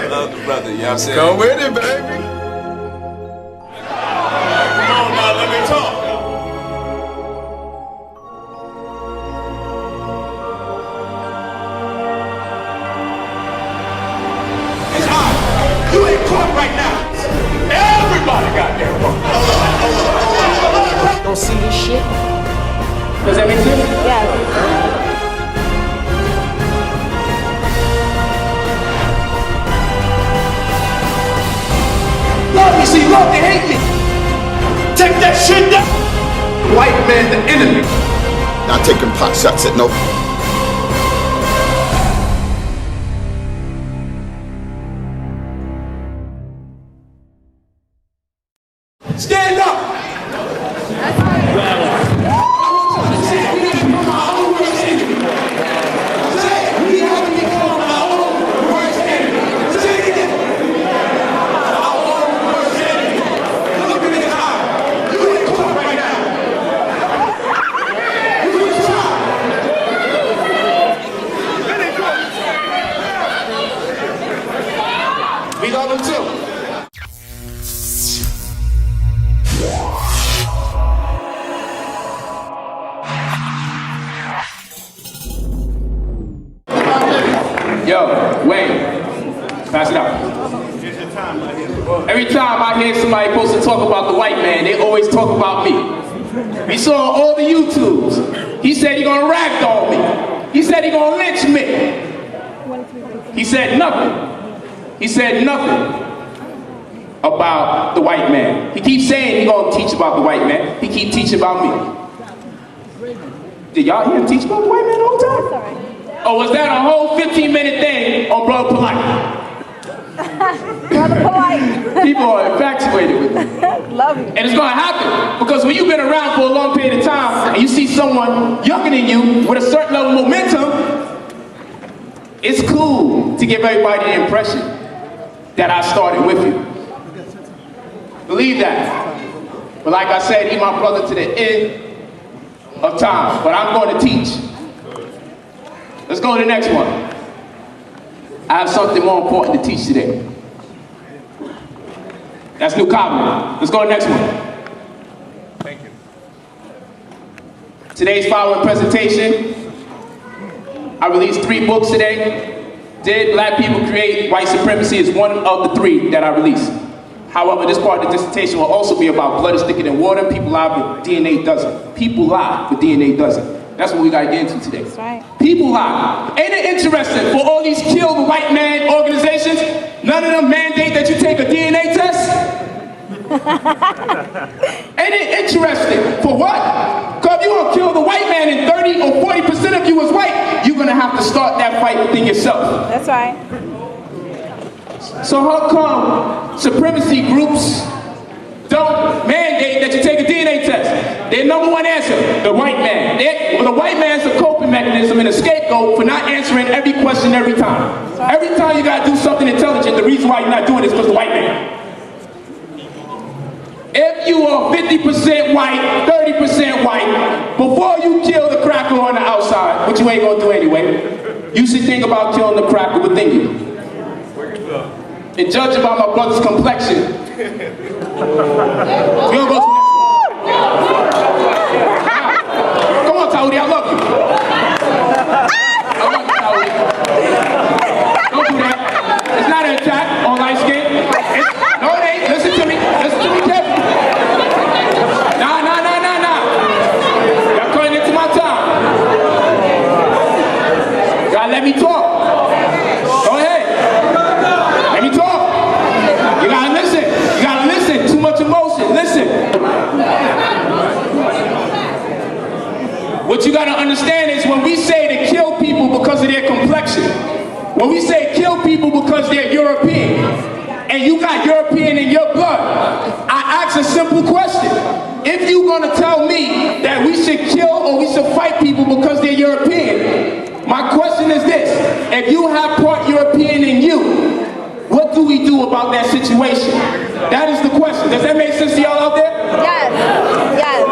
I love the brother, you know what I'm saying? Go with it, baby. Come on now, let me talk. It's hot. You ain't caught right now. Everybody got there wrong. Don't see this shit. Does that make sense? Yeah. Love me, see, love, they hate me. Take that shit down. White man, the enemy. Not taking pot shots at no. Stand up. We love them too. Yo, Wayne, pass it out. Every time I hear somebody supposed to talk about the white man, they always talk about me. We saw all the YouTubes. He said he gonna ragdoll me. He said he gonna lynch me. He said nothing. He said nothing about the white man. He keeps saying he gonna teach about the white man. He keep teaching about me. Did y'all hear him teach about the white man all the time? Oh, was that a whole 15-minute thing on Brother Polight? Brother Polight. People are infatuated with me. Love you. And it's gonna happen because when you've been around for a long period of time and you see someone younger than you with a certain level of momentum, it's cool to give everybody the impression that I started with you. Believe that. But like I said, he's my brother to the end of time. But I'm going to teach. Let's go to the next one. I have something more important to teach today. That's New Covenant. Let's go to the next one. Thank you. Today's following presentation, I released 3 books today. Did Black People Create White Supremacy is one of the 3 that I released. However, this part of the dissertation will also be about blood is thicker than water, people lie, but DNA doesn't. People lie, but DNA doesn't. That's what we gotta get into today. That's right. People lie. Ain't it interesting for all these kill the white man organizations, none of them mandate that you take a DNA test? Ain't it interesting? For what? Because if you're gonna kill the white man and 30 or 40% of you is white, you're gonna have to start that fight within yourself. That's right. So how come supremacy groups don't mandate that you take a DNA test? Their number one answer, the white man. The white man's a coping mechanism and a scapegoat for not answering every question every time. Every time you gotta do something intelligent, the reason why you're not doing it is because the white man. If you are 50% white, 30% white, before you kill the cracker on the outside, which you ain't gonna do anyway, you should think about killing the cracker within you. And judge about my brother's complexion. We're gonna go to the next one. Come on, Taudi, I love you. I love you, Taudi. Don't do that. It's not an attack on light skin. No, it ain't. Listen to me. Listen to me carefully. Nah. Y'all cutting into my time. Y'all let me talk. Go ahead. Let me talk. You gotta listen. You gotta listen. Too much emotion. Listen. What you gotta understand is when we say to kill people because of their complexion, when we say kill people because they're European, and you got European in your blood, I ask a simple question. If you're gonna tell me that we should kill or we should fight people because they're European, my question is this: if you have part European in you, what do we do about that situation? That is the question. Does that make sense to y'all out there? Yes. Yes.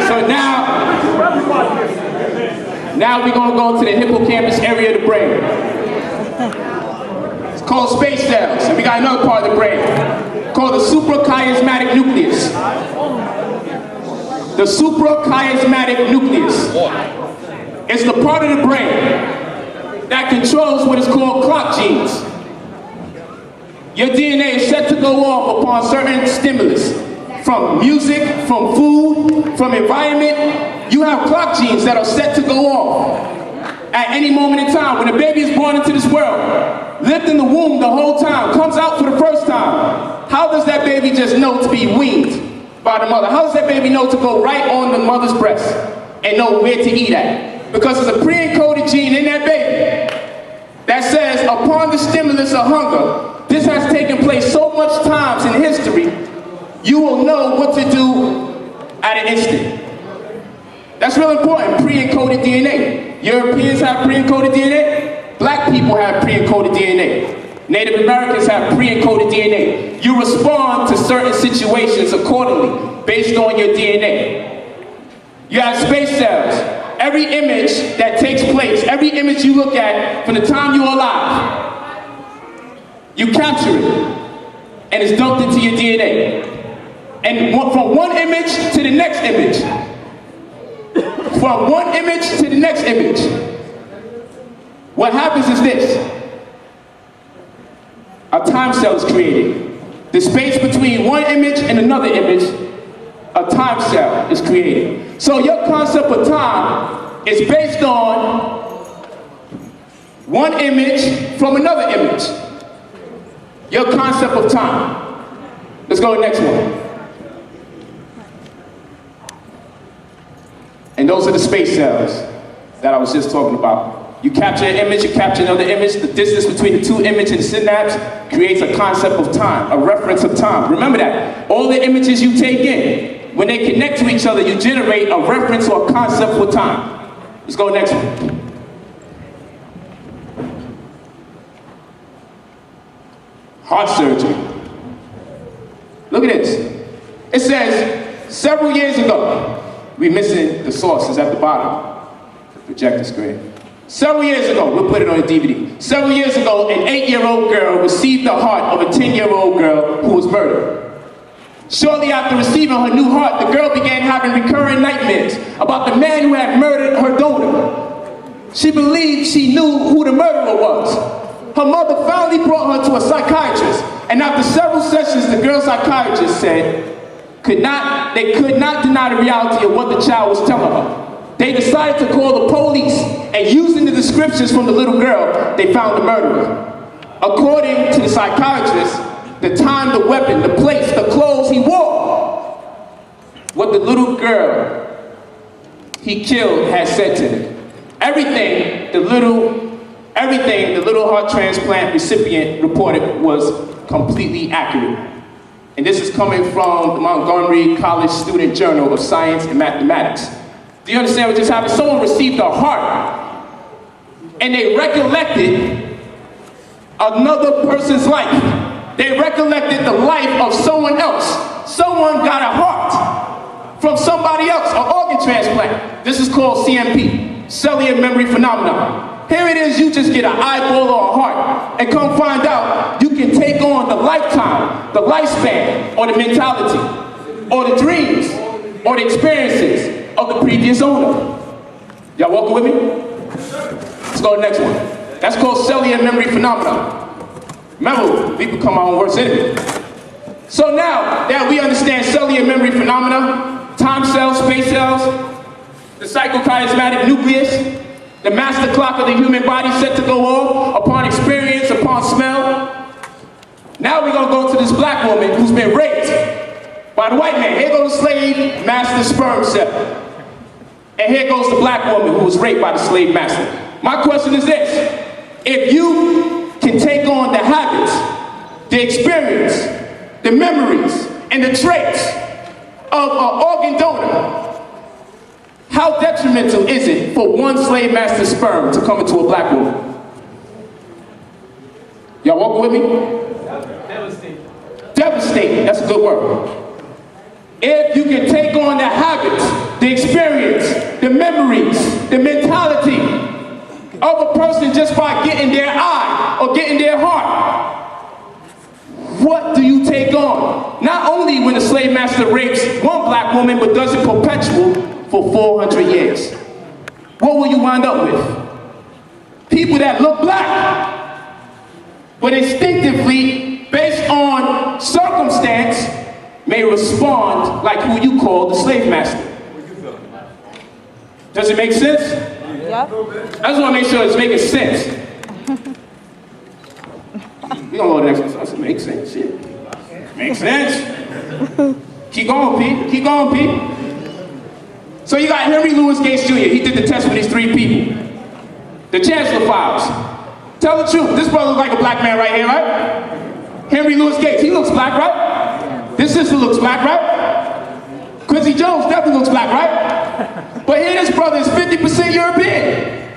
So now we're gonna go to the hippocampus area of the brain. called space cells. And we got another part of the brain called the suprachiasmatic nucleus. The suprachiasmatic nucleus. It's the part of the brain that controls what is called clock genes. Your DNA is set to go off upon certain stimulus. From music, from food, from environment. You have clock genes that are set to go off at any moment in time. When a baby is born into this world, lived in the womb the whole time, comes out for the first time, how does that baby just know to be weaned by the mother? How does that baby know to go right on the mother's breast and know where to eat at? Because there's a pre-encoded gene in that baby that says upon the stimulus of hunger, this has taken place so much times in history, you will know what to do at an instant. That's real important, pre-encoded DNA. Europeans have pre-encoded DNA. Black people have pre-encoded DNA. Native Americans have pre-encoded DNA. You respond to certain situations accordingly, based on your DNA. You have space cells. Every image that takes place, every image you look at from the time you're alive, you capture it, and it's dumped into your DNA. And from one image to the next image, from one image to the next image, what happens is this. A time cell is created. The space between one image and another image, a time cell is created. So your concept of time is based on one image from another image. Your concept of time. Let's go to the next one. And those are the space cells that I was just talking about. You capture an image, you capture another image. The distance between the two images and the synapse creates a concept of time, a reference of time. Remember that. All the images you take in, when they connect to each other, you generate a reference or a concept for time. Let's go next one. Heart surgery. Look at this. It says, several years ago, we're missing the sources at the bottom, the projector screen. Several years ago, we'll put it on a DVD. Several years ago, an 8-year-old girl received the heart of a 10-year-old girl who was murdered. Shortly after receiving her new heart, the girl began having recurring nightmares about the man who had murdered her daughter. She believed she knew who the murderer was. Her mother finally brought her to a psychiatrist, and after several sessions, the girl's psychiatrist said, they could not deny the reality of what the child was telling her. They decided to call the police, and using the descriptions from the little girl, they found the murderer. According to the psychiatrist, the time, the weapon, the place, the clothes he wore, what the little girl he killed had said to him. Everything the little heart transplant recipient reported was completely accurate. And this is coming from the Montgomery College Student Journal of Science and Mathematics. Do you understand what just happened? Someone received a heart, and they recollected another person's life. They recollected the life of someone else. Someone got a heart from somebody else, an organ transplant. This is called CMP, cellular memory phenomenon. Here it is, you just get an eyeball or a heart, and come find out you can take on the lifetime, the lifespan, or the mentality, or the dreams, or the experiences of the previous owner. Y'all walking with me? Let's go to the next one. That's called cellular memory phenomenon. Remember, we become our own worst enemy. So now that we understand cellular memory phenomena, time cells, space cells, the psychochiasmatic nucleus, the master clock of the human body set to go off upon experience, upon smell. Now we're going to go to this black woman who's been raped by the white man. Here goes the slave master sperm cell. And here goes the black woman who was raped by the slave master. My question is this. If you can take on the habits, the experience, the memories, and the traits of an organ donor, how detrimental is it for one slave master sperm to come into a black woman? Y'all walking with me? Devastating. Devastating, that's a good word. If you can take on the habits, the experience, the memories, the mentality of a person just by getting their eye or getting their heart, what do you take on? Not only when the slave master rapes one black woman, but does it perpetual for 400 years. What will you wind up with? People that look black, but instinctively, based on circumstance, may respond like who you call the slave master. Does it make sense? Yeah. I just want to make sure it's making sense. We don't know the next one. Does it make sense? Shit. Makes sense. Keep going, Pete. Keep going, Pete. So you got Henry Louis Gates Jr. He did the test with these 3 people. The Chancellor Files. Tell the truth. This brother looks like a black man right here, right? Henry Louis Gates. He looks black, right? This sister looks black, right? Quincy Jones definitely looks black, right? But here this brother is 50% European.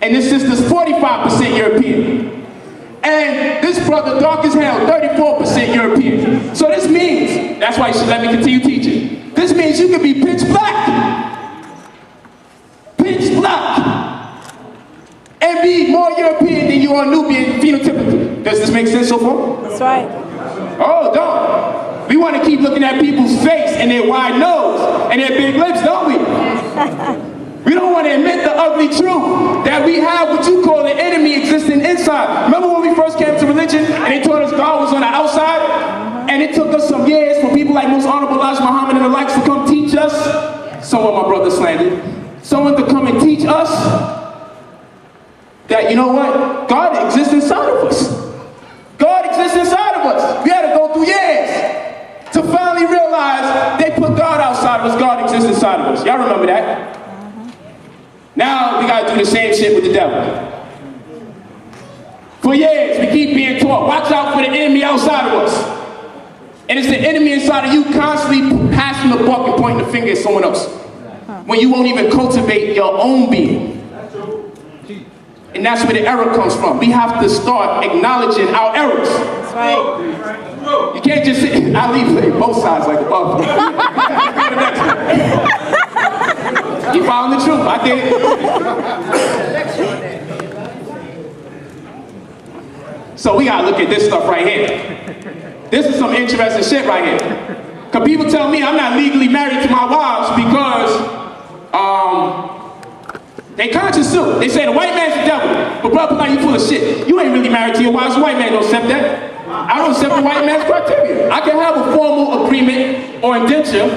And this sister's 45% European. And this brother, dark as hell, 34% European. So this means, that's why you should let me continue teaching. This means you can be pitch black. Pitch black. And be more European than you are Nubian phenotypically. Does this make sense so far? That's right. Oh, don't. We want to keep looking at people's face and their wide nose and their big lips, don't we? We don't want to admit the ugly truth that we have what you call the enemy existing inside. Remember when we first came to religion and they told us God was on the outside? And it took us some years for people like Most Honorable Elijah Muhammad and the likes to come teach us. Someone my brother slandered. Someone to come and teach us that, you know what? God exists inside of us. God exists inside of us. We had to go through years to finally realize they put God outside of us. God exists inside of us. Y'all remember that? Now we gotta do the same shit with the devil. For years we keep being taught, watch out for the enemy outside of us. And it's the enemy inside of you constantly passing the buck and pointing the finger at someone else. When you won't even cultivate your own being. And that's where the error comes from. We have to start acknowledging our errors. That's right. You can't just sit, Ali played both sides like a bubble. You found the truth, I did. So we gotta look at this stuff right here. This is some interesting shit right here. Cause people tell me I'm not legally married to my wives because, they conscious too. They say the white man's the devil. But brother, like you full of shit. You ain't really married to your wives. The white man don't accept that. I don't accept the white man's criteria. I can have a formal agreement or indenture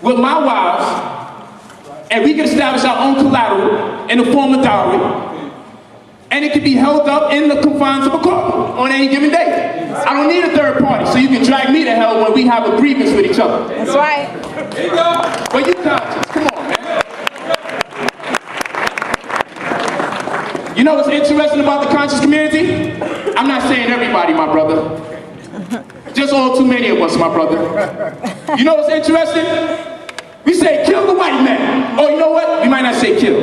with my wives, and we can establish our own collateral in the form of dowry, and it can be held up in the confines of a court on any given day. I don't need a third party, so you can drag me to hell when we have agreements with each other. That's right. But you conscious, come on, man. You know what's interesting about the conscious community? I'm not saying everybody, my brother. Just all too many of us, my brother. You know what's interesting? We say, kill the white man. Oh, you know what? We might not say kill.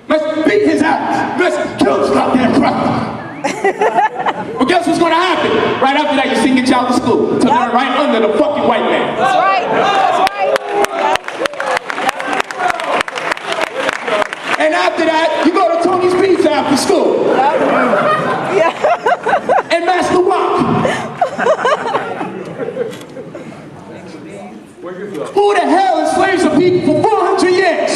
Let's beat his ass. Let's kill this goddamn crap. But guess what's going to happen? Right after that, you send your child to school. To learn right under the fucking white man. That's right. That's right. And after that, you go to Tony's Pizza after school. Yeah. And Master Wok. Who the hell enslaves a people for 400 years?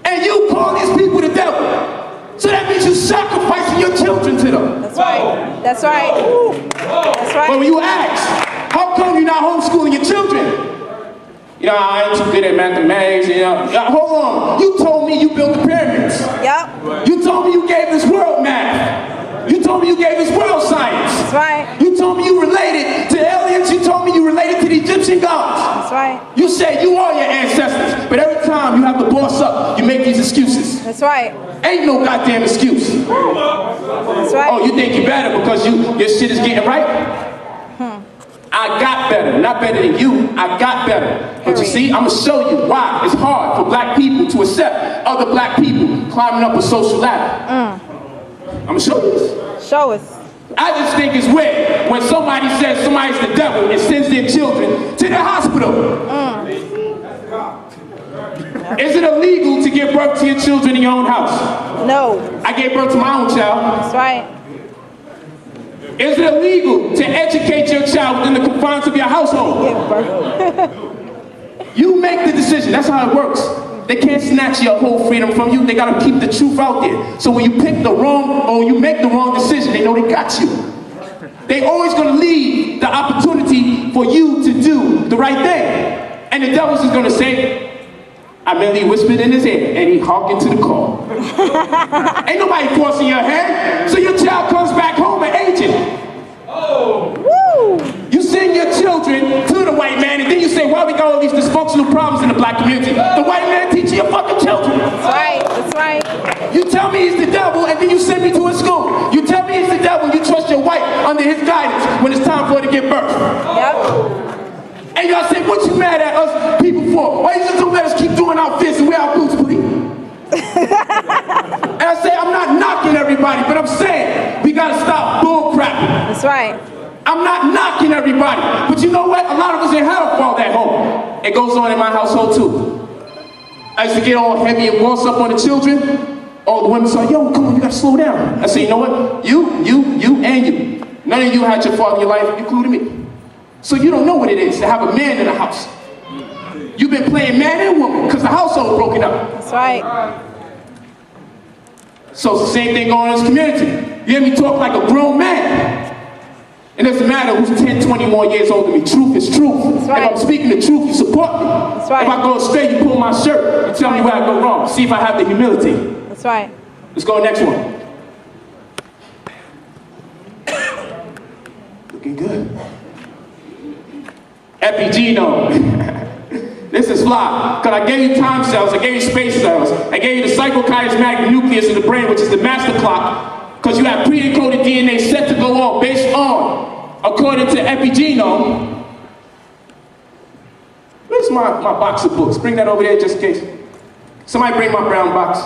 And you call these people the devil. So that means you're sacrificing your children to them. That's right. That's right. That's right. But when you ask, how come you're not homeschooling your children? You know, I ain't too good at mathematics, you know. Hold on. You told me you built the pyramids. Yep. You told me you gave this world math. You told me you gave this world science. That's right. You told me you related to aliens. You told me you related to the Egyptian gods. That's right. You said you are your ancestors. But every time you have to boss up, you make these excuses. That's right. Ain't no goddamn excuse. That's right. Oh, you think you're better because your shit is getting right? I got better. Not better than you. I got better. But you see, I'm going to show you why it's hard for black people to accept other black people climbing up a social ladder. I'm going to show you this. Show us. I just think it's weird when somebody says somebody's the devil and sends their children to the hospital. Is it illegal to give birth to your children in your own house? No. I gave birth to my own child. That's right. Is it illegal to educate your child within the confines of your household? You make the decision. That's how it works. They can't snatch your whole freedom from you. They gotta keep the truth out there. So when you pick the wrong, or you make the wrong decision, they know they got you. They always gonna leave the opportunity for you to do the right thing. And the devil's just gonna say, I merely whispered in his ear, and he hearkened to the call. Ain't nobody forcing your hand, so your child comes back home an agent. Oh. Woo. You send your children to the white man, and then you say, why we got all these dysfunctional problems in the black community? The white man teaching your fucking children. That's right, that's right. You tell me he's the devil, and then you send me to a school. You tell me he's the devil, you trust your wife under his guidance when it's time for her to give birth. Yep. And y'all say, what you mad at us people for? Why you just don't let us keep doing our fists and wear our boots, please? And I say, I'm not knocking everybody, but I'm saying, we gotta stop bull crapping. That's right. I'm not knocking everybody, but you know what? A lot of us ain't had a fault at home. It goes on in my household too. I used to get all heavy and boss up on the children. All the women say, yo, come on, you gotta slow down. I say, you know what? You, and you. None of you had your father in your life, including me. So you don't know what it is to have a man in the house. You've been playing man and woman because the household broken up. That's right. So it's the same thing going on in this community. You hear me talk like a grown man. It doesn't matter who's 10, 20 more years older than me. Truth is truth. That's right. If I'm speaking the truth, you support me. That's right. If I go astray, you pull my shirt. You tell me where I go wrong. See if I have the humility. That's right. Let's go next one. Looking good. Epigenome. This is fly, because I gave you time cells, I gave you space cells, I gave you the psychokinesmatic nucleus of the brain, which is the master clock, because you have pre-encoded DNA set to go on, based on, according to epigenome. Where's my box of books? Bring that over there just in case. Somebody bring my brown box.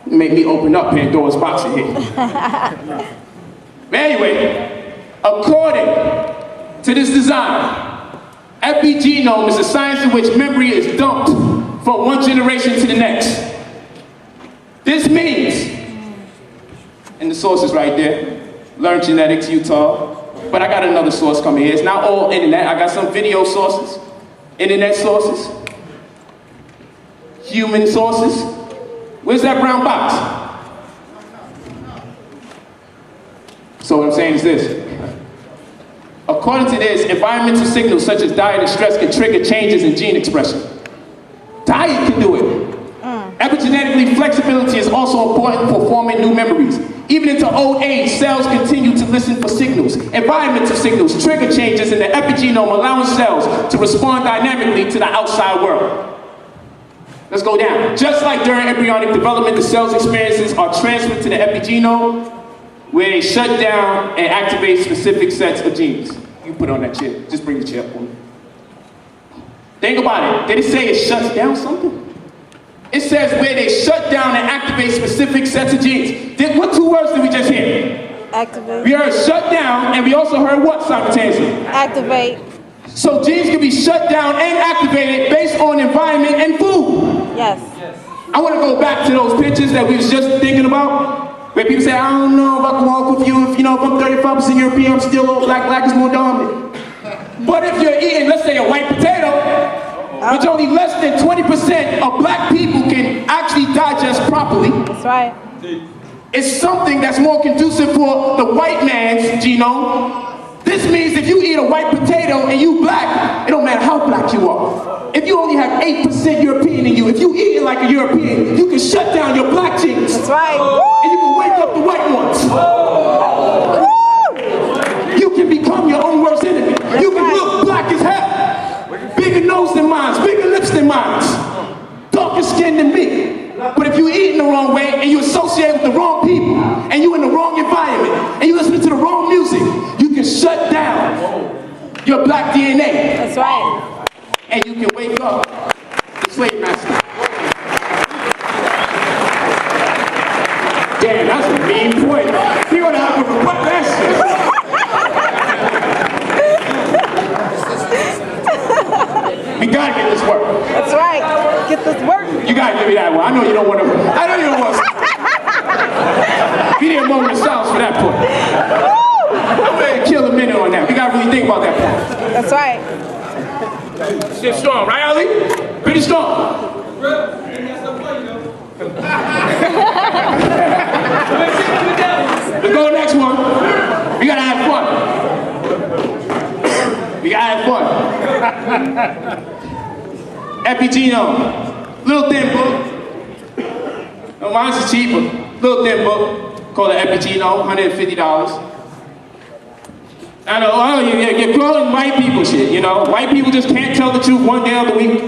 Make me open up Pandora's box in here. But anyway, according to this design, epigenome is a science in which memory is dumped from one generation to the next. This means, and the source is right there, Learn Genetics, Utah, but I got another source coming here. It's not all internet. I got some video sources, internet sources, human sources. Where's that brown box? So what I'm saying is this. According to this, environmental signals such as diet and stress can trigger changes in gene expression. Diet can do it. Epigenetically, flexibility is also important for forming new memories. Even into old age, cells continue to listen for signals. Environmental signals trigger changes in the epigenome, allowing cells to respond dynamically to the outside world. Let's go down. Just like during embryonic development, the cell's experiences are transferred to the epigenome, where they shut down and activate specific sets of genes. You put on that chair. Just bring the chair up for me. Think about it. Did it say it shuts down something? It says where they shut down and activate specific sets of genes. What two words did we just hear? Activate. We heard shut down, and we also heard what simultaneously? Activate. So genes can be shut down and activated based on environment and food. Yes. I want to go back to those pictures that we was just thinking about, where people say, I don't know if I can walk with you, if I'm 35% European, I'm still old, black is more dominant. But if you're eating, let's say, a white potato, which only less than 20% of black people can actually digest properly. That's right. It's something that's more conducive for the white man's genome. This means if you eat a white potato and you black, it don't matter how black you are. If you only have 8% European in you, if you eat it like a European, you can shut down your black genes. That's right. And you can wake up the white ones. You can become your own worst enemy. You can look black as hell. Bigger nose than mine, bigger lips than mine, darker skin than me. But if you eat in the wrong way and you associate with the wrong people and you in the wrong environment and you listen to the wrong music, you can shut down your black DNA. That's right. And you can wake up the slave master. Damn, that's a mean point. He ought to have to rebut that shit. We gotta get this work. That's right. Get this work. You gotta give me that one. I know you don't want to. I know you don't want to. We didn't moment of silence for that point. Kill a minute on that. We gotta really think about that point. That's right. Shit strong, right, Ali? Pretty strong. Let's go to the next one. We gotta have fun. We gotta have fun. Epigeno. Little thin book. No, mine's is cheaper. Little thin book. Called it Epigeno, $150. I know, oh, you're calling white people shit, you know? White people just can't tell the truth one day of the week.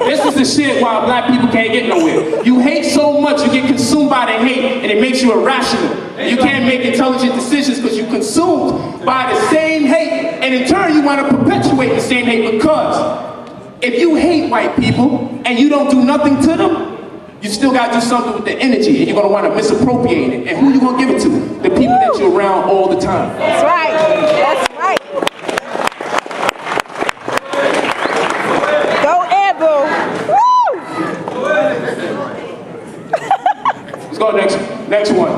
This is the shit why black people can't get nowhere. You hate so much, you get consumed by the hate, and it makes you irrational. You can't make intelligent decisions because you're consumed by the same hate, and in turn you want to perpetuate the same hate because if you hate white people and you don't do nothing to them, you still got to do something with the energy, and you're going to want to misappropriate it. And who you going to give it to? The people that you're around all the time. That's right. That's right. Go air, boo. Woo! Let's go next one.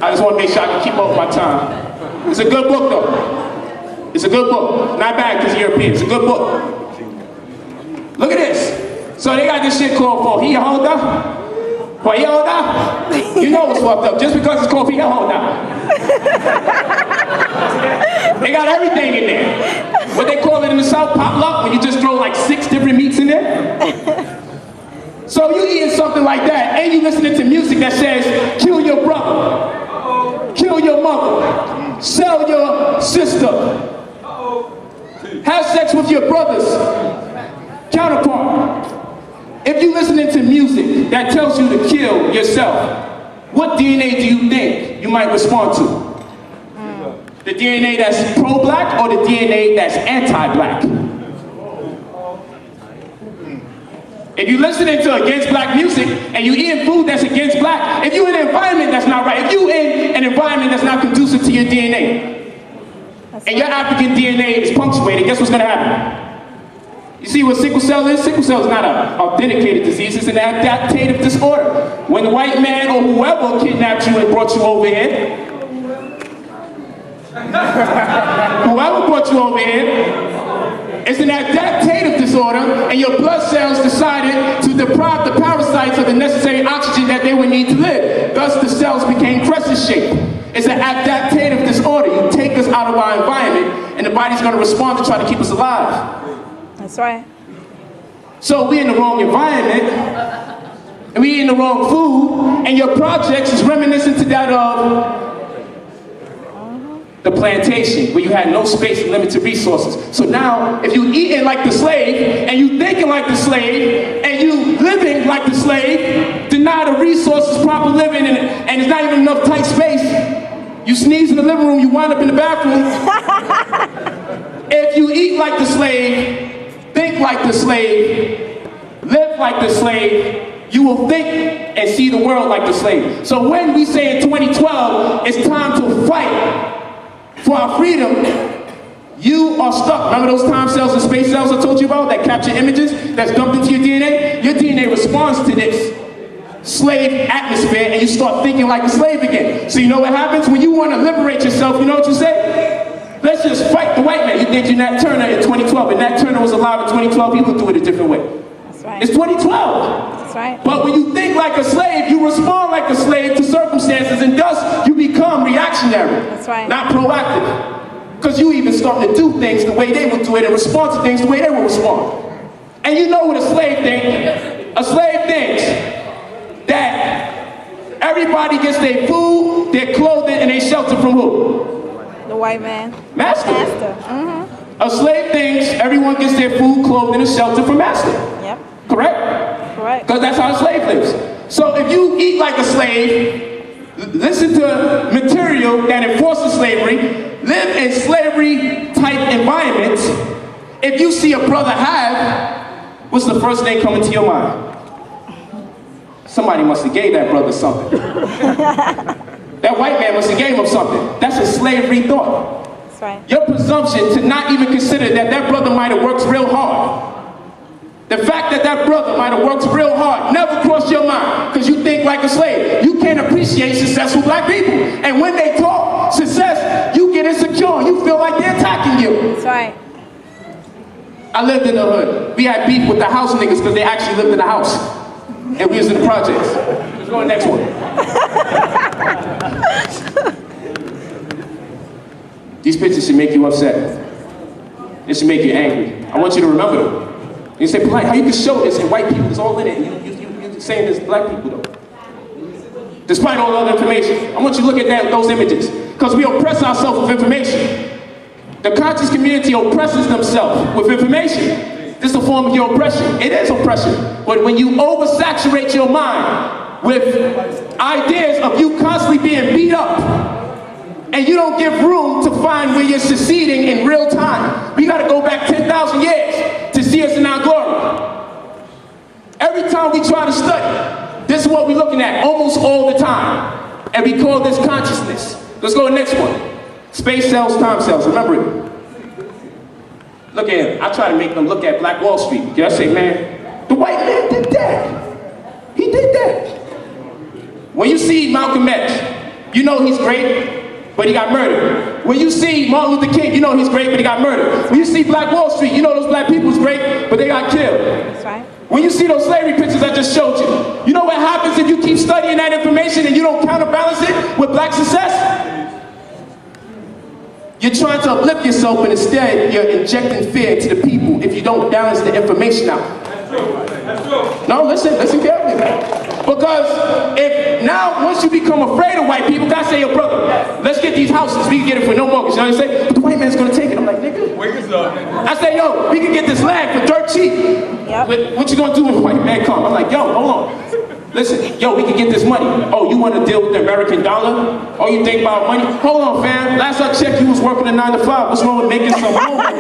I just want to make sure I can keep up with my time. It's a good book, though. It's a good book. Not bad because you're European. It's a good book. Look at this. So they got this shit called Polight. You know what's fucked up, just because it's called Polight. They got everything in there. What they call it in the South, potluck, when you just throw like 6 different meats in there. So you eating something like that, and you listening to music that says, kill your brother, kill your mother, sell your sister, have sex with your brother's counterpart. If you're listening to music that tells you to kill yourself, what DNA do you think you might respond to? The DNA that's pro-black or the DNA that's anti-black? If you're listening to against black music and you're eating food that's against black, if you're in an environment that's not right, if you're in an environment that's not conducive to your DNA, and your African DNA is punctuated, guess what's gonna happen? You see what sickle cell is? Sickle cell is not an authenticated disease, it's an adaptative disorder. When the white man or whoever kidnapped you and brought you over here, whoever brought you over here, it's an adaptative disorder, and your blood cells decided to deprive the parasites of the necessary oxygen that they would need to live. Thus, the cells became crescent shaped. It's an adaptative disorder. You take us out of our environment, and the body's going to respond to try to keep us alive. That's right. So we're in the wrong environment, and we're eating the wrong food, and your projects is reminiscent to that of the plantation, where you had no space and limited resources. So now, if you eating like the slave, and you thinking like the slave, and you living like the slave, deny the resources, proper living, and there's not even enough tight space, you sneeze in the living room, you wind up in the bathroom. If you eat like the slave, think like the slave, live like the slave, you will think and see the world like the slave. So when we say in 2012, it's time to fight for our freedom, you are stuck. Remember those time cells and space cells I told you about that capture images that's dumped into your DNA? Your DNA responds to this slave atmosphere and you start thinking like a slave again. So you know what happens? When you want to liberate yourself, you know what you say? Let's just fight the white man. You think you're Nat Turner in 2012, and Nat Turner was alive in 2012, he would do it a different way. That's right. It's 2012. That's right. But when you think like a slave, you respond like a slave to circumstances, and thus you become reactionary. That's right. Not proactive. Because you even starting to do things the way they would do it and respond to things the way they would respond. And you know what a slave thinks? A slave thinks that everybody gets their food, their clothing, and their shelter from who? The white man. Master. Master. Mm-hmm. A slave thinks everyone gets their food, clothing, and shelter from master. Yep. Correct? Correct. Because that's how a slave lives. So if you eat like a slave, listen to material that enforces slavery, live in slavery-type environments, if you see a brother have, what's the first thing coming to your mind? Somebody must have gave that brother something. That white man must have gave him something. That's a slavery thought. That's right. Your presumption to not even consider that that brother might have worked real hard The fact that that brother might have worked real hard never crossed your mind because you think like a slave. You can't appreciate successful black people. And when they talk success, you get insecure. You feel like they're attacking you. That's right. I lived in the hood. We had beef with the house niggas because they actually lived in the house. And we was in the projects. Let's go to the next one. These pictures should make you upset. It should make you angry. I want you to remember them. You say, Polight, how you can show this and white people is all in it and you're saying this black people though. Despite all the other information, I want you to look at those images because we oppress ourselves with information. The conscious community oppresses themselves with information. This is a form of your oppression. It is oppression. But when you oversaturate your mind with ideas of you constantly being beat up and you don't give room to find where you're succeeding in real time, we got to go back 10,000 years to see us in our glory. Every time we try to study, this is what we're looking at almost all the time. And we call this consciousness. Let's go to the next one. Space cells, time cells, remember it. Look at him. I try to make them look at Black Wall Street. I say, man, the white man did that. He did that. When you see Malcolm X, you know he's great, but he got murdered. When you see Martin Luther King, you know he's great, but he got murdered. When you see Black Wall Street, you know those black people was great, but they got killed. That's right. When you see those slavery pictures I just showed you, you know what happens if you keep studying that information and you don't counterbalance it with black success? You're trying to uplift yourself, but instead you're injecting fear into the people if you don't balance the information out. That's true. That's true. No, listen carefully. Because if now, once you become afraid of white people, God say, yo, brother, let's get these houses. We can get it for no mortgage. You know what I'm saying? But the white man's gonna take it. I'm like, nigga. Wake us up, nigga. I say, yo, we can get this land for dirt cheap. Yep. What you gonna do when the white man come? I'm like, yo, hold on. Listen, yo, we can get this money. Oh, you want to deal with the American dollar? Oh, you think about money? Hold on, fam. Last I checked, you was working a 9 to 5. What's wrong with making some more money?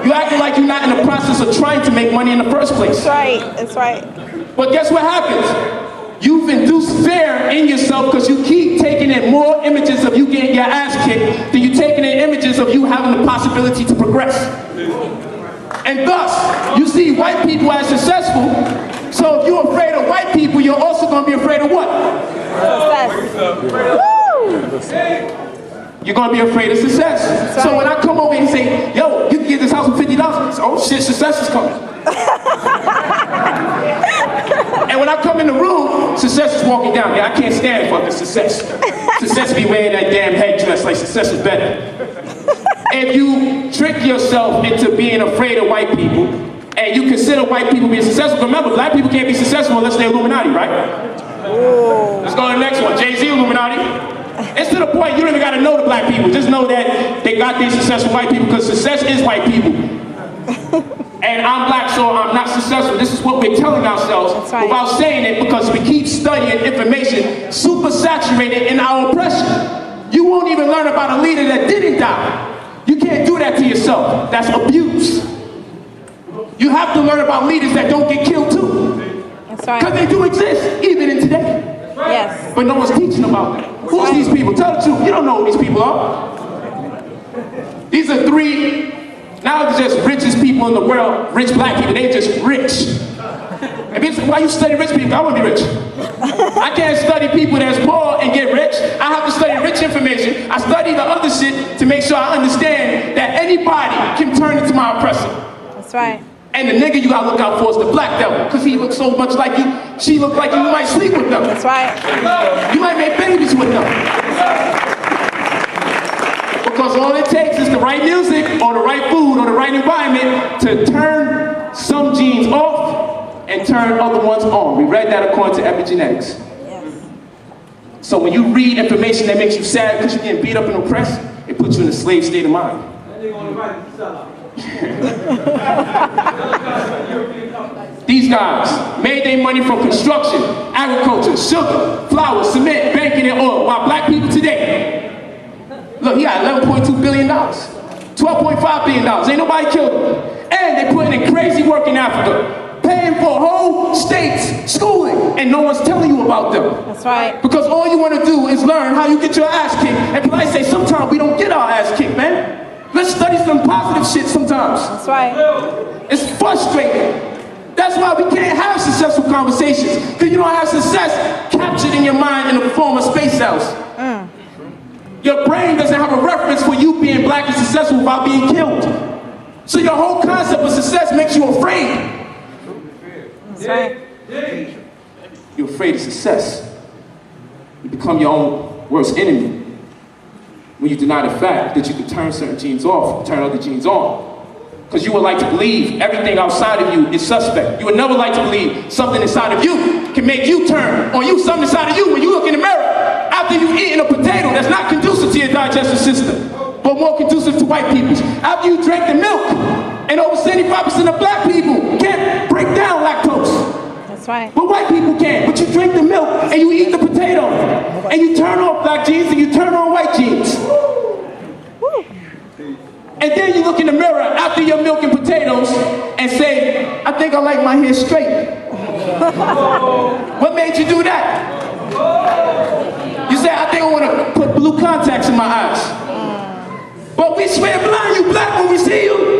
You acting like you're not in the process of trying to make money in the first place. That's right. That's right. But guess what happens? You've induced fear in yourself because you keep taking in more images of you getting your ass kicked than you taking in images of you having the possibility to progress. And thus, you see white people as successful. So if you're afraid of white people, you're also going to be afraid of what? Success. Woo! You're going to be afraid of success. So when I come over and say, yo, you can get this house for $50, oh shit, success is coming. And when I come in the room, success is walking down. Yeah, I can't stand fucking success. Success be wearing that damn headdress like success is better. If you trick yourself into being afraid of white people, and you consider white people being successful, remember, black people can't be successful unless they're Illuminati, right? Ooh. Let's go to the next one. Jay-Z Illuminati. It's to the point you don't even got to know the black people. Just know that they got these successful white people because success is white people. And I'm black, so I'm not successful. This is what we're telling ourselves without saying it because we keep studying information super saturated in our oppression. You won't even learn about a leader that didn't die. You can't do that to yourself. That's abuse. You have to learn about leaders that don't get killed too. That's right. Because they do exist, even in today. Yes. But no one's teaching about them. Who's these people? Tell the truth. You don't know who these people are. These are three, now they're just richest people in the world, rich black people. They're just rich. And people say, why you study rich people? I want to be rich. I can't study people that's poor and get rich. I have to study rich information. I study the other shit to make sure I understand that anybody can turn into my oppressor. That's right. And the nigga you gotta look out for is the black devil, because he looks so much like you, she looks like you might sleep with them. That's right. You might make babies with them. Because all it takes is the right music, or the right food, or the right environment to turn some genes off and turn other ones on. We read that according to epigenetics. Yes. So when you read information that makes you sad because you're getting beat up and oppressed, it puts you in a slave state of mind. These guys made their money from construction, agriculture, sugar, flour, cement, banking, and oil. While black people today, look, he got $11.2 billion, $12.5 billion. Ain't nobody killed him. And they putting in crazy work in Africa, paying for whole states, schooling, and no one's telling you about them. That's right. Because all you want to do is learn how you get your ass kicked. And Polight say, sometimes we don't get our ass kicked, man. Let's study some positive shit sometimes. That's right. It's frustrating. conversations. Because you don't have success captured in your mind in the form of space cells. Your brain doesn't have a reference for you being black and successful without being killed. So your whole concept of success makes you afraid. That's right. You're afraid of success. You become your own worst enemy when you deny the fact that you can turn certain genes off and turn other genes on. Because you would like to believe everything outside of you is suspect. You would never like to believe something inside of you can make you turn on you, something inside of you when you look in the mirror after you've eaten a potato that's not conducive to your digestive system, but more conducive to white people's. After you drank the milk, and over 75% of black people can't break down lactose. That's right. But white people can. But you drink the milk and you eat the potato. And you turn off black genes and you turn on white genes. And then you look in the mirror after your milk and potatoes and say, I think I like my hair straight. What made you do that? You say, I think I want to put blue contacts in my eyes. But we swear blind, you black when we see you.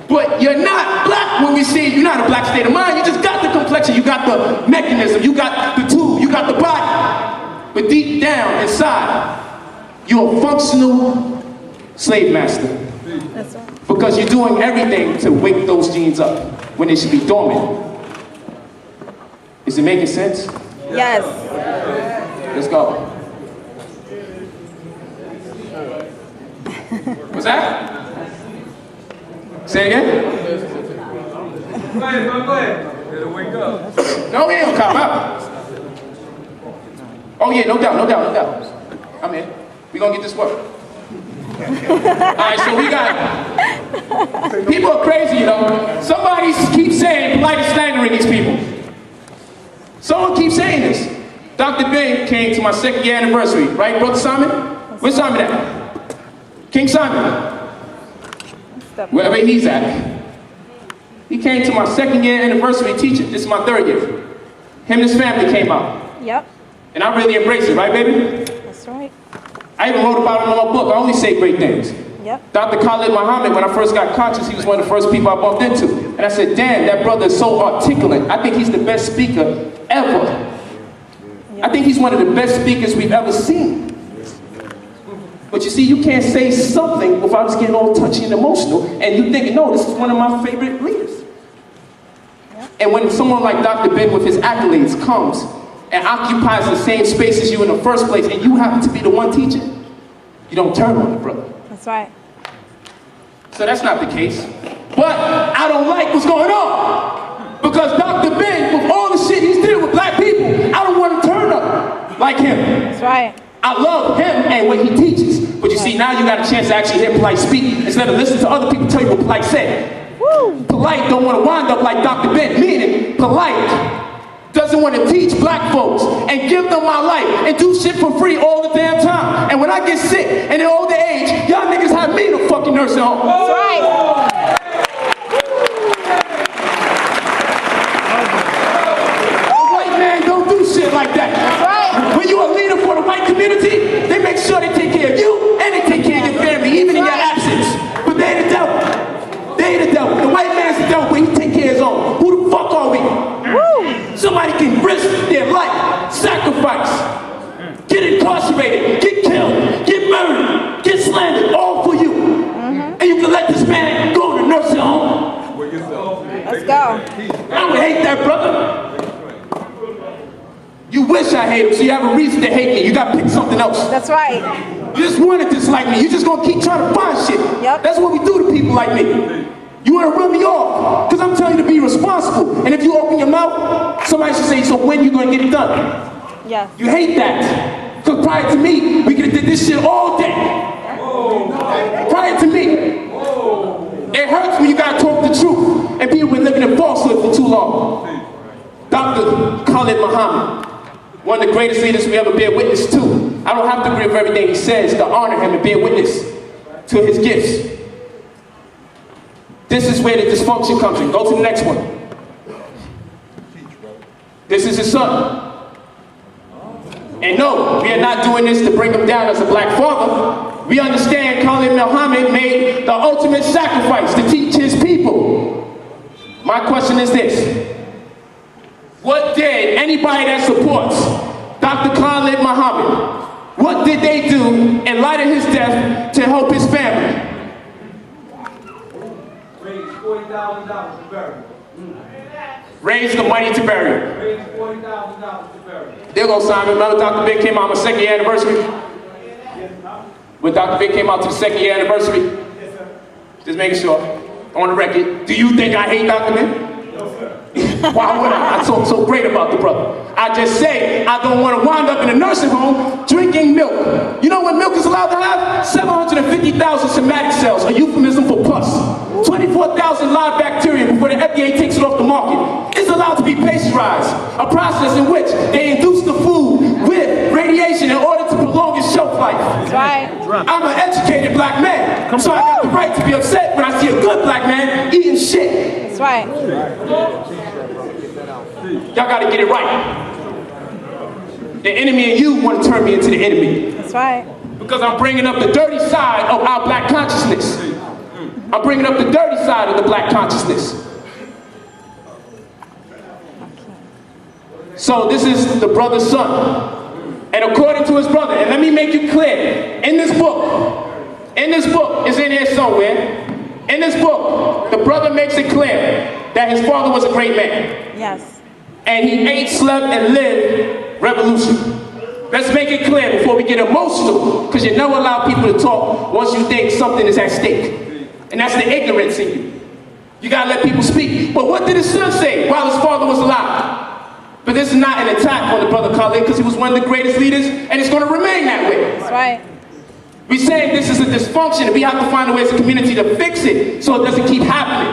But you're not black when we see you. You're not a black state of mind. You just got the complexion. You got the mechanism. You got the tool. You got the body. But deep down inside, you're a functional slave master. That's right. Because you're doing everything to wake those genes up when they should be dormant. Is it making sense? Yes. Let's go. What's that? Say it again? Go ahead, go ahead. Better wake up. No, he ain't gonna cop out. Oh yeah, no doubt, no doubt, no doubt. I'm in. We gonna get this work. Alright, so we got, people are crazy, you know. Somebody keeps saying Polight is slandering these people. Someone keeps saying this. Dr. Ben came to my 2nd year anniversary, right, Brother Simon? Where's Simon at? King Simon. Wherever he's at. He came to my 2nd year anniversary teaching. This is my 3rd year. Him and his family came out. Yep. And I really embraced it, right, baby? That's right. I even wrote about it in my book. I only say great things. Yep. Dr. Khalid Muhammad, when I first got conscious, he was one of the first people I bumped into. And I said, damn, that brother is so articulate. I think he's the best speaker ever. Yep. I think he's one of the best speakers we've ever seen. But you see, you can't say something without just getting all touchy and emotional, and you thinking, no, this is one of my favorite leaders. Yep. And when someone like Dr. Ben with his accolades comes and occupies the same space as you in the first place, and you happen to be the one teaching, you don't turn on the brother. That's right. So that's not the case. But I don't like what's going on. Because Dr. Ben, with all the shit he's dealing with black people, I don't want to turn up like him. That's right. I love him and what he teaches. But you see, now you got a chance to actually hear Polight speak instead of listening to other people tell you what Polight said. Woo. Polight don't want to wind up like Dr. Ben, meaning Polight doesn't want to teach black folks and give them my life and do shit for free all the damn time. And when I get sick and in older age, y'all niggas have me in a fucking nursing home. That's right. A white man don't do shit like that. That's right. When you're a leader for the white community, they make sure they take care of you and they take care of your family, even in your absence. But they the devil. They the devil. The white man's the devil, but he take care of his own. Who the fuck are we? Woo. Somebody can risk their life, sacrifice, get incarcerated, get killed, get murdered, get slandered, all for you. And you can let this man go to nursing home. Let's go. I would hate that, brother. You wish I hate him, so you have a reason to hate me. You gotta pick something else. That's right. You just want to dislike me. You just gonna keep trying to find shit. Yep. That's what we do to people like me. You want to run me off, because I'm telling you to be responsible. And if you open your mouth, somebody should say, so when you going to get it done? Yes. You hate that. Because prior to me, we could have did this shit all day. Prior to me. It hurts when you got to talk the truth. And people been living in falsehood for too long. Dr. Khalid Muhammad, one of the greatest leaders we ever bear witness to. I don't have to agree with everything he says to honor him and bear witness to his gifts. This is where the dysfunction comes in. Go to the next one. This is his son. And no, we are not doing this to bring him down as a black father. We understand Khalid Muhammad made the ultimate sacrifice to teach his people. My question is this. What did anybody that supports Dr. Khalid Muhammad, what did they do in light of his death to help his family? Raise $40,000 to bury him. Raise the money to bury him. Raise $40,000 to bury him. There goes Simon. Remember Dr. Big came out on my second year anniversary? When Dr. Big came out to the second year anniversary? Yes, sir. Just making sure. On the record. Do you think I hate Dr. Big? No, sir. Why would I? I talk so great about the brother. I just say I don't want to wind up in a nursing home drinking milk. You know what milk is allowed to have? 750,000 somatic cells, a euphemism for pus. 24,000 live bacteria before the FDA takes it off the market. It's allowed to be pasteurized, a process in which they induce the food with radiation in order to prolong its shelf life. That's right. I'm an educated black man, so I got the right to be upset when I see a good black man eating shit. That's right. Y'all gotta get it right. The enemy and you want to turn me into the enemy. That's right. Because I'm bringing up the dirty side of our black consciousness. I'm bringing up the dirty side of the black consciousness. So this is the brother's son. And according to his brother, and let me make it clear, in this book, it's in here somewhere, in this book, the brother makes it clear that his father was a great man. Yes. And he ate, slept, and lived revolution. Let's make it clear before we get emotional, because you never allow people to talk once you think something is at stake. And that's the ignorance in you. You gotta let people speak. But what did his son say while his father was alive? But this is not an attack on the brother Khalid, because he was one of the greatest leaders, and it's gonna remain that way. That's right. We're saying this is a dysfunction, and we have to find a way as a community to fix it so it doesn't keep happening.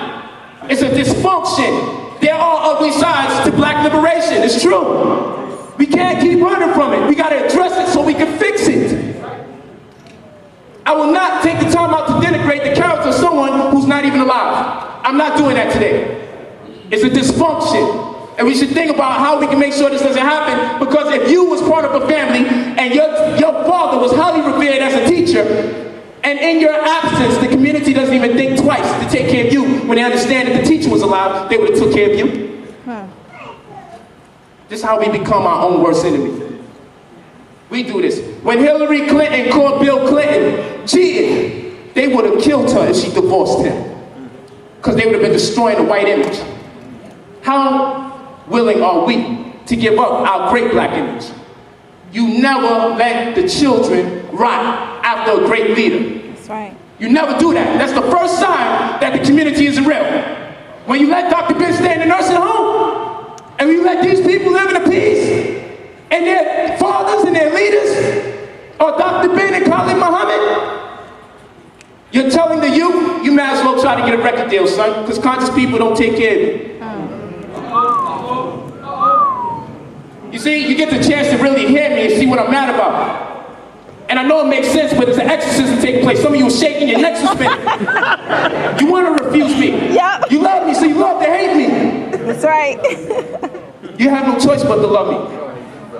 It's a dysfunction. There are ugly sides to black liberation, it's true. We can't keep running from it. We gotta address it so we can fix it. I will not take the time out to denigrate the character of someone who's not even alive. I'm not doing that today. It's a dysfunction. And we should think about how we can make sure this doesn't happen, because if you was part of a family and your father was highly revered as a teacher, and in your absence, the community doesn't even think twice to take care of you when they understand that the teacher was alive, they would have took care of you. This is how we become our own worst enemy. We do this. When Hillary Clinton called Bill Clinton cheating, they would have killed her if she divorced him, because they would have been destroying the white image. How willing are we to give up our great black image? You never let the children rot after a great leader. That's right. You never do that. That's the first sign that the community isn't real. When you let Dr. Ben stay in the nursing home, and you let these people live in peace, and their fathers and their leaders are Dr. Ben and Khalid Muhammad, you're telling the youth, you might as well try to get a record deal, son, because conscious people don't take care of you. You see, you get the chance to really hear me and see what I'm mad about. And I know it makes sense, but there's an exorcism taking place. Some of you are shaking, your necks are spinning. You want to refuse me. Yep. You love me, so you love to hate me. That's right. You have no choice but to love me.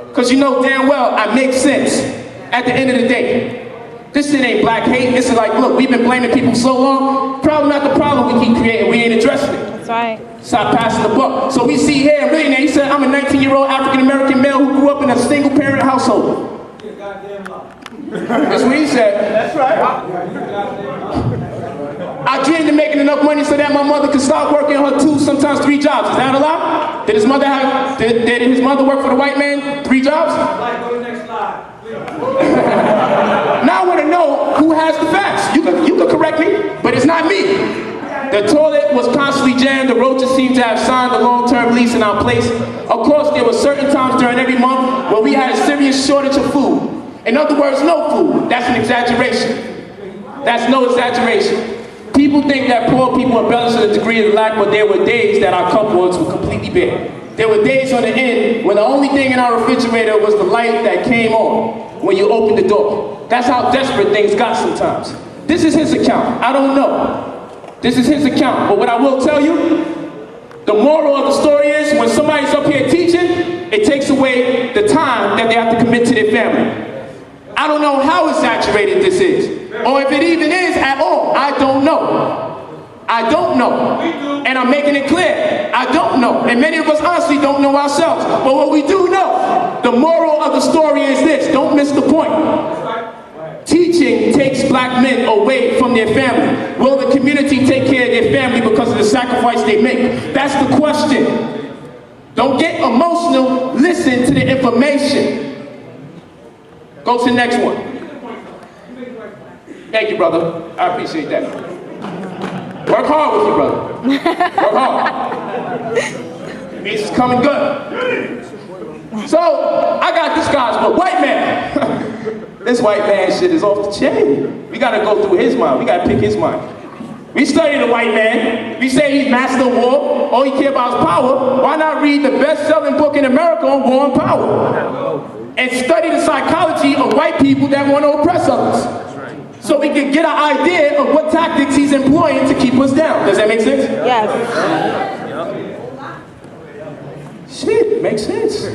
Because you know damn well I make sense at the end of the day. This shit ain't black hate. This is like, look, we've been blaming people so long. Problem not the problem we keep creating. We ain't addressing it. That's right. Stop passing the buck. So we see here a millionaire. He said, I'm a 19-year-old African-American male who grew up in a single-parent household. You're a goddamn lie. That's what he said. That's right. You're a goddamn lie. I dreamed of making enough money so that my mother could start working her 2, sometimes 3 jobs. Is that a lie? Did his mother have? Did his mother work for the white man 3 jobs? Like, go to the next slide, please. Now I want to know who has the facts. You can correct me, but it's not me. The toilet was constantly jammed. The roaches seemed to have signed a long-term lease in our place. Of course, there were certain times during every month where we had a serious shortage of food. In other words, no food. That's an exaggeration. That's no exaggeration. People think that poor people embellish to the degree of lack, but there were days that our cupboards were completely bare. There were days on the end when the only thing in our refrigerator was the light that came on when you opened the door. That's how desperate things got sometimes. This is his account. I don't know. This is his account. But what I will tell you, the moral of the story is when somebody's up here teaching, it takes away the time that they have to commit to their family. I don't know how exaggerated this is, or if it even is at all. I don't know. I don't know. And I'm making it clear. I don't know. And many of us honestly don't know ourselves. But what we do know, the moral of the story is this. Don't miss the point. Teaching takes black men away from their family. Will the community take care of their family because of the sacrifice they make? That's the question. Don't get emotional. Listen to the information. Go to the next one. Thank you, brother. I appreciate that. Work hard with you, brother. Work hard. It means it's coming good. So, I got this guy's book, White Man. This white man shit is off the chain. We gotta go through his mind. We gotta pick his mind. We study the white man. We say he's master of war. All he care about is power. Why not read the best-selling book in America on war and power? And study the psychology of white people that want to oppress others. So we can get an idea of what tactics he's employing to keep us down. Does that make sense? Yes. Shit, makes sense.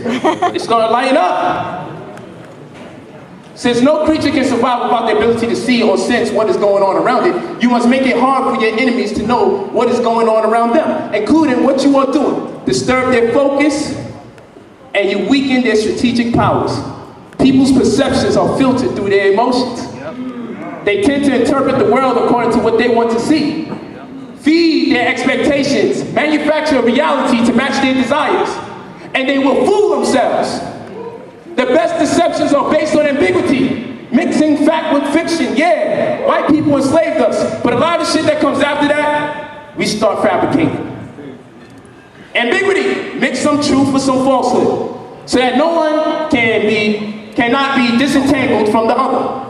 It's gonna lighten up. Since no creature can survive without the ability to see or sense what is going on around it, you must make it hard for your enemies to know what is going on around them, including what you are doing. Disturb their focus, and you weaken their strategic powers. People's perceptions are filtered through their emotions. They tend to interpret the world according to what they want to see. Feed their expectations, manufacture a reality to match their desires, and they will fool themselves. The best deceptions are based on ambiguity, mixing fact with fiction. Yeah, white people enslaved us, but a lot of shit that comes after that, we start fabricating. Ambiguity, mix some truth with some falsehood, so that no one cannot be disentangled from the other.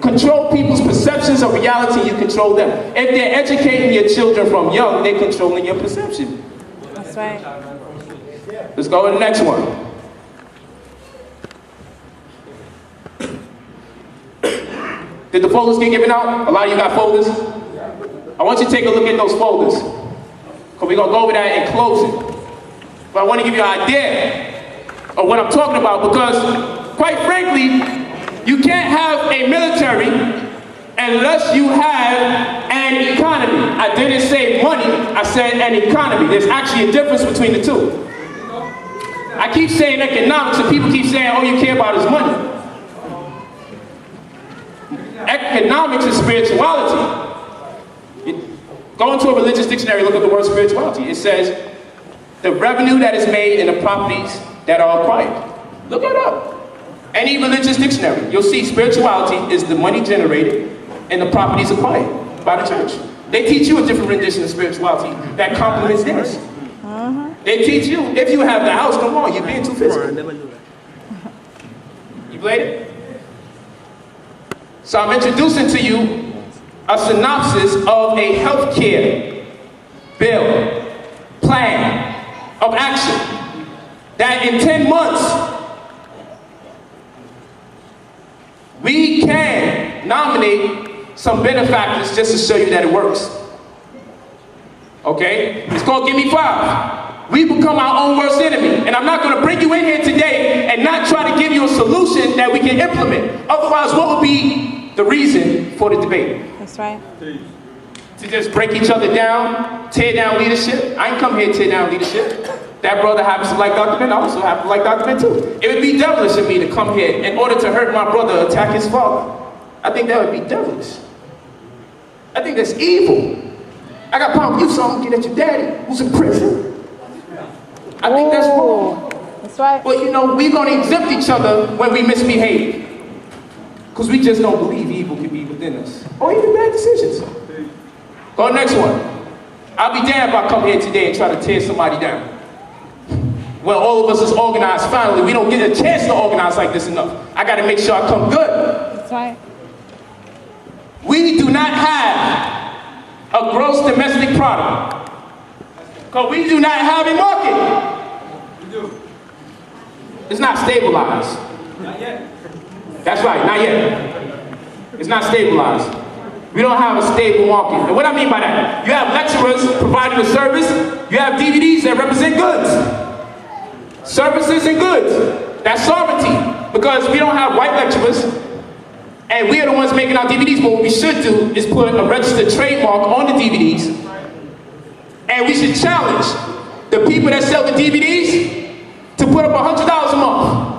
Control people's perceptions of reality, you control them. If they're educating your children from young, they're controlling your perception. That's right. Let's go to the next one. Did the folders get given out? A lot of you got folders? I want you to take a look at those folders, because we're going to go over that in closing. But I want to give you an idea of what I'm talking about, because quite frankly, you can't have a military unless you have an economy. I didn't say money, I said an economy. There's actually a difference between the two. I keep saying economics and people keep saying all you care about is money. Economics is spirituality. Go into a religious dictionary, look at the word spirituality. It says, the revenue that is made in the properties that are acquired. Look it up. Any religious dictionary, you'll see spirituality is the money generated and the properties acquired by the church. They teach you a different rendition of spirituality that complements theirs. They teach you, if you have the house, come on, you're being too physical. You played it? So I'm introducing to you a synopsis of a healthcare bill, plan of action that in 10 months we can nominate some benefactors just to show you that it works. Okay? It's called Give Me 5. We become our own worst enemy. And I'm not going to bring you in here today and not try to give you a solution that we can implement. Otherwise, what would be the reason for the debate? That's right. To just break each other down, tear down leadership? I ain't come here to tear down leadership. That brother happens to like Dr. Ben, I also happen to like Dr. Ben too. It would be devilish of me to come here in order to hurt my brother, attack his father. I think that would be devilish. I think that's evil. I got problem with you, so I'm gonna get at your daddy, who's in prison. I think that's wrong. That's right. But you know, we're gonna exempt each other when we misbehave. Because we just don't believe evil can be within us. Or even bad decisions. Go next one. I'll be damned if I come here today and try to tear somebody down. Well, all of us is organized finally. We don't get a chance to organize like this enough. I gotta make sure I come good. That's right. We do not have a gross domestic product. Because we do not have a market. We do. It's not stabilized. Not yet. That's right, not yet. It's not stabilized. We don't have a stable market. And what I mean by that, you have lecturers providing a service, you have DVDs that represent goods. Services and goods. That's sovereignty. Because we don't have white lecturers, and we are the ones making our DVDs, but what we should do is put a registered trademark on the DVDs And we should challenge the people that sell the DVDs to put up $100 a month.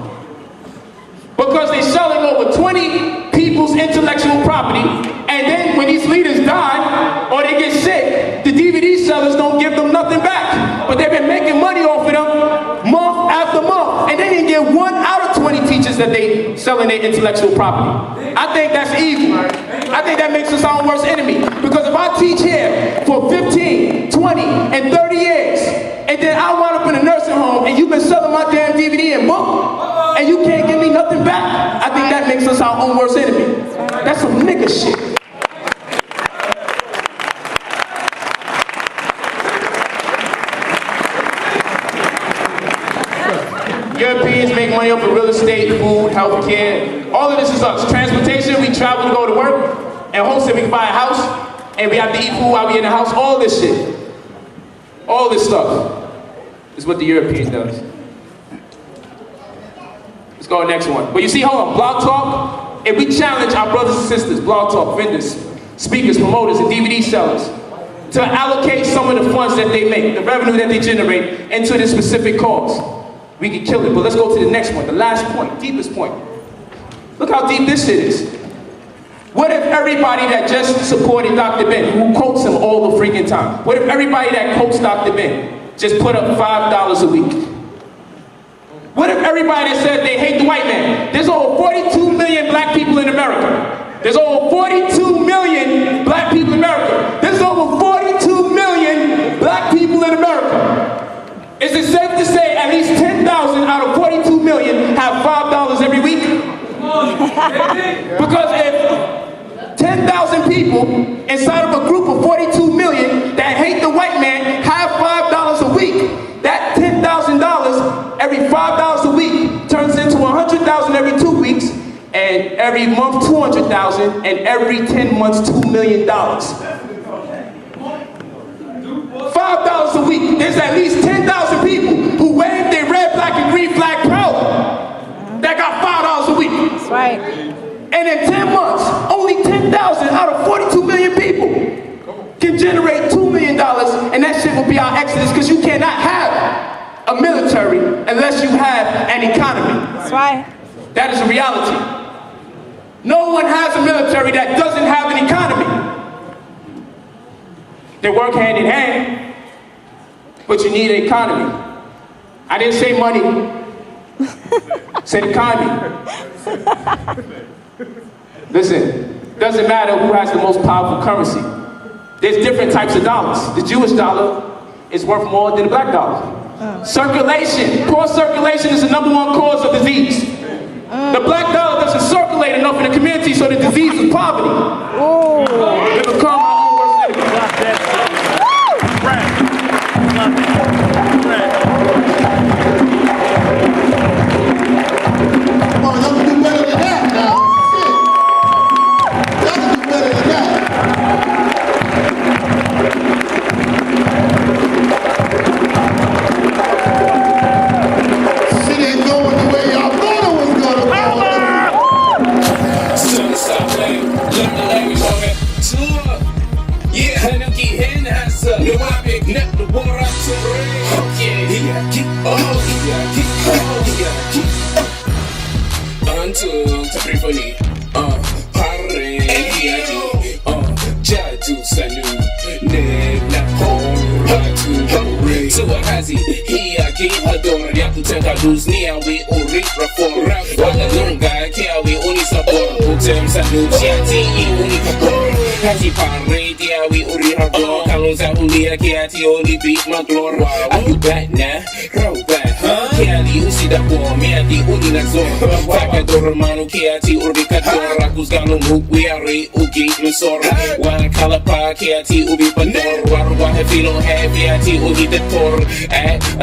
Because they're selling over 20 people's intellectual property, and then when these leaders die or they get sick, the DVD sellers don't give them nothing back. But they've been making money off of them month after month, and they didn't get 1 out of 20 teachers that they selling their intellectual property. I think that's evil. I think that makes us our own worst enemy. Because if I teach here for 15, 20, and 30 years, and then I wind up in a nursing home, and you've been selling my damn DVD and book, and you can't give me nothing back, I think that makes us our own worst enemy. That's some nigga shit. Europeans make money off of real estate, food, health care. All of this is us. Transportation, we travel to go to work. And wholesale, we can buy a house. And we have to eat food while we're in the house. All this shit. All this stuff is what the European does. Let's go to the next one. But you see, hold on, Blog Talk, if we challenge our brothers and sisters, Blog Talk vendors, speakers, promoters, and DVD sellers, to allocate some of the funds that they make, the revenue that they generate, into this specific cause, we can kill it. But let's go to the next one, the last point, deepest point. Look how deep this shit is. What if everybody that just supported Dr. Ben, who quotes him all the freaking time, what if everybody that quotes Dr. Ben just put up $5 a week? What if everybody that said they hate the white man? There's over 42 million black people in America. There's over 42 million black people in America. There's over 42 million black people in America. Is it safe to say at least 10,000 out of 42 million have $5 every week? Because if 10,000 people inside of a group of 42 million that hate the white man have $5 a week, that $10,000 every $5 a week turns into $100,000 every 2 weeks, and every month $200,000, and every 10 months $2 million. $5 a week. There's at least 10,000 people who wave their red, black, and green flag proud that got $5 a week. That's right. And in 10 months, only 10,000 out of 42 million people can generate $2 million, and that shit will be our exodus, because you cannot have a military unless you have an economy. That's right. That is a reality. No one has a military that doesn't have an economy. They work hand in hand, but you need an economy. I didn't say money, I said economy. Listen, doesn't matter who has the most powerful currency. There's different types of dollars. The Jewish dollar is worth more than the black dollar. Circulation, poor circulation is the #1 cause of disease. The black dollar doesn't circulate enough in the community, so the disease is poverty. We become our own worst enemy. Come on, y'all can do better than that now. Shit. Y'all can do better than that. Shit ain't going the way y'all thought it was gonna go. Son, stop playing. Learn the language of it. Yeah, Hanuki hen has a no big net the war up to rain. Yeah, keep until Taprifoni, Parre, Jadu Sanu, Ned Napon, Hatu, so what has he? He gave her door, Yakutaka lose near we or reap reform. While the young guy care we only support, put them Sanu, Shati, only support. Haji Parre, dear we only have door, Kaloza, only a Kiati, only beat my glory. Are you back now? Roll back, huh? Kiali, you see that war, me at the only Nazor. Takador, Manu, Kiati, or the Kator, Rakuzgano, we are a Ugi, Nusor. One Kalapa, Kiati, Ubi Pandor, Warwa, Filo, Haviati, Ugi the Tor,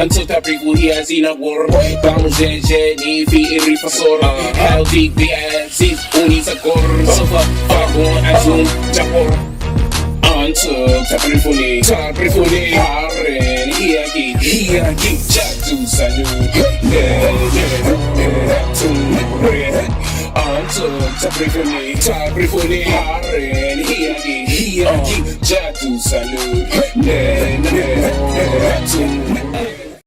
until Tapriku, he has in a war. Bamuze, Nifi, Irifasor, how deep the ass is, Unisakor, Sofa, Fago, Azum, Japor. Until Taprifuni, Haren, Hiaki, Jatu Sanu, Until Taprifuni, Haren, hiagi jadu sanu ne hatu